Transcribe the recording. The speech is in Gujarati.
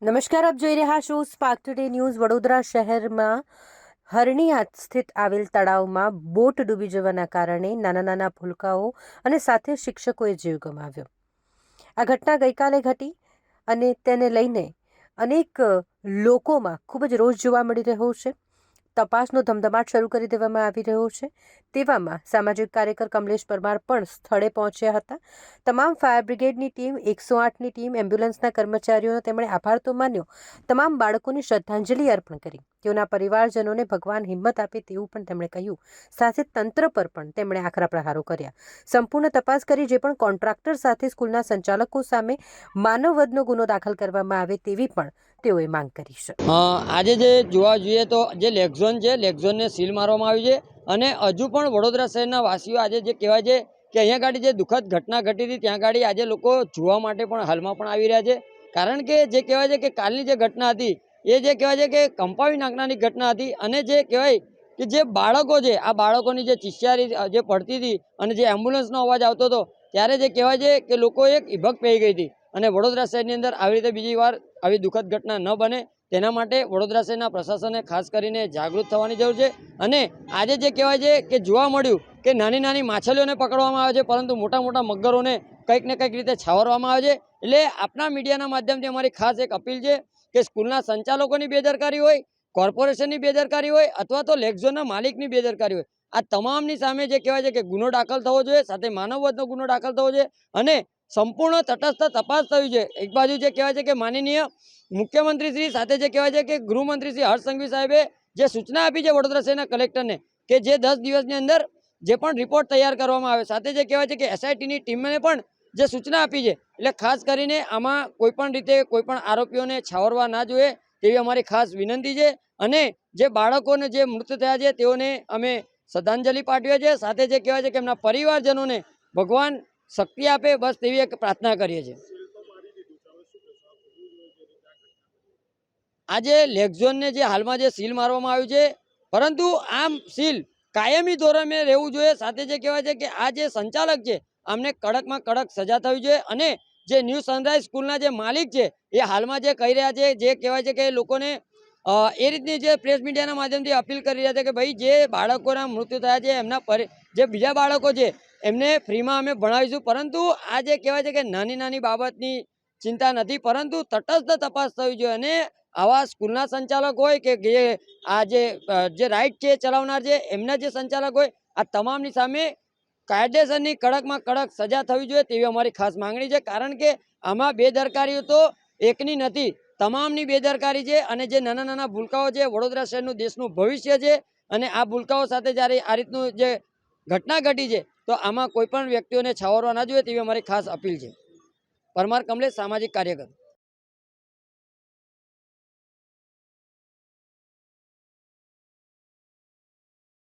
નમસ્કાર, આપ જોઈ રહ્યા છો સ્પાર્ક ટુડે ન્યૂઝ. વડોદરા શહેરમાં હરણિયા સ્થિત આવેલ તળાવમાં બોટ ડૂબી જવાના કારણે નાના નાના ભૂલકાઓ અને સાથે શિક્ષકોએ જીવ ગુમાવ્યો. આ ઘટના ગઈકાલે ઘટી અને તેને લઈને અનેક લોકોમાં ખૂબ જ રોષ જોવા મળી રહ્યો છે. તપાસનો ધમધમાટ શરૂ કરી દેવામાં આવી રહ્યો છે. તેવામાં સામાજિક કાર્યકર કમલેશ પરમાર પણ સ્થળે પહોંચ્યા હતા. તમામ ફાયર બ્રિગેડની ટીમ, 108ની ટીમ, એમ્બ્યુલન્સના કર્મચારીઓનો તેમણે આભાર તો માન્યો, તમામ બાળકોને શ્રદ્ધાંજલિ અર્પણ કરી. તેઓના પરિવારજનોને ભગવાન હિંમત આપે તેવું પણ તેમણે કહ્યું. સાથે તંત્ર પર પણ તેમણે આકરા પ્રહારો કર્યા. સંપૂર્ણ તપાસ કરી જે પણ કોન્ટ્રાક્ટર સાથે સ્કૂલના સંચાલકો સામે માનવવધનો ગુનો દાખલ કરવામાં આવે તેવી પણ તેઓએ માંગ કરી છે. આજે જે જોવા જોઈએ તો જે લેકઝોન છે, લેકઝોનને સીલ મારવામાં આવી છે અને હજુ પણ વડોદરા શહેરના વાસીઓ આજે જે કહેવાય છે કે અહીંયા ગાડી જે દુઃખદ ઘટના ઘટી હતી ત્યાં ગાડી આજે લોકો જોવા માટે પણ હાલમાં પણ આવી રહ્યા છે. કારણ કે જે કહેવાય છે કે કાલની જે ઘટના હતી એ જે કહેવાય છે કે કંપાવી નાખનારી ઘટના હતી અને જે કહેવાય કે જે બાળકો છે, આ બાળકોની જે ચિસ્યારી જે પડતી હતી અને જે એમ્બ્યુલન્સનો અવાજ આવતો હતો ત્યારે જે કહેવાય છે કે લોકો એક ઈભક પડી ગઈ હતી. અને વડોદરા શહેરની અંદર આવી રીતે બીજી વાર આવી દુઃખદ ઘટના ન બને તેના માટે વડોદરા શહેરના પ્રશાસને ખાસ કરીને જાગૃત થવાની જરૂર છે. અને આજે જે કહેવાય છે કે જોવા મળ્યું કે નાની નાની માછલીઓને પકડવામાં આવે છે પરંતુ મોટા મોટા મગરોને કંઈક ને કંઈક રીતે છાવરવામાં આવે છે. એટલે આપના મીડિયાના માધ્યમથી અમારી ખાસ એક અપીલ છે કે સ્કૂલના સંચાલકોની બેદરકારી હોય, કોર્પોરેશનની બેદરકારી હોય અથવા તો લેકઝોનના માલિકની બેદરકારી હોય, આ તમામની સામે જે કહેવાય છે કે ગુનો દાખલ થવો જોઈએ, સાથે માનવવધનો ગુનો દાખલ થવો જોઈએ અને સંપૂર્ણ તટસ્થ તપાસ થવી જોઈએ. એક બાજુ જે કહેવાય છે કે માનનીય મુખ્યમંત્રી શ્રી સાથે જે કહેવાય છે કે ગૃહમંત્રી શ્રી હર્ષ સંઘવી સાહેબે જે સૂચના આપી છે વડોદરા શહેરના કલેક્ટરને કે જે 10 દિવસની અંદર જે પણ રિપોર્ટ તૈયાર કરવામાં આવે, સાથે જે કહેવાય છે કે એસઆઈટીની ટીમને પણ જે સૂચના આપી છે, એટલે ખાસ કરીને આમાં કોઈ પણ રીતે કોઈ પણ આરોપીઓને છાવરવા ના જોઈએ તેવી અમારી ખાસ વિનંતી છે. અને જે બાળકોને જે મૃત્યુ થયા છે તેઓને અમે શ્રદ્ધાંજલિ પાઠવીએ છીએ. સાથે જે કહેવાય છે કે એમના પરિવારજનોને ભગવાન શક્તિ આપે, બસ તેવી એક પ્રાર્થના કરીએ છીએ. આજે લેકઝોનને જે હાલમાં જે સીલ મારવામાં આવ્યું છે, પરંતુ આમ સીલ કાયમી ધોરણે રહેવું જોઈએ. સાથે જે કહેવાય છે કે આ જે સંચાલક છે આમને કડકમાં કડક સજા થવી જોઈએ. અને જે ન્યૂ સનરાઈઝ સ્કૂલના જે માલિક છે એ હાલમાં જે કહી રહ્યા છે, જે કહેવાય છે કે લોકોને એ રીતની જે પ્રેસ મીડિયાના માધ્યમથી અપીલ કરી રહ્યા છે કે ભાઈ જે બાળકોના મૃત્યુ થયા છે એમના જે બીજા બાળકો છે એમને ફ્રીમાં અમે ભણાવીશું. પરંતુ આ જે કહેવાય છે કે નાની નાની બાબતની ચિંતા નથી, પરંતુ તટસ્થ તપાસ થવી જોઈએ. અને આવા સ્કૂલના સંચાલક હોય કે આ જે રાઇટ છે ચલાવનાર છે એમના જે સંચાલક હોય, આ તમામની સામે કાયદેસરની કડકમાં કડક સજા થવી જોઈએ તેવી અમારી ખાસ માંગણી છે. કારણ કે આમાં બેદરકારીઓ તો એકની નથી, તમામની બેદરકારી છે. અને જે નાના નાના ભૂલકાઓ છે, વડોદરા શહેરનું દેશનું ભવિષ્ય છે. અને આ ભૂલકાઓ સાથે જ્યારે આ રીતનું જે ઘટના ઘટી છે તો આમાં કોઈ પણ વ્યક્તિઓને છાવરવા ના જોઈએ તેવી અમારી ખાસ અપીલ છે. પરમાર કમલેશ, સામાજિક કાર્યકર.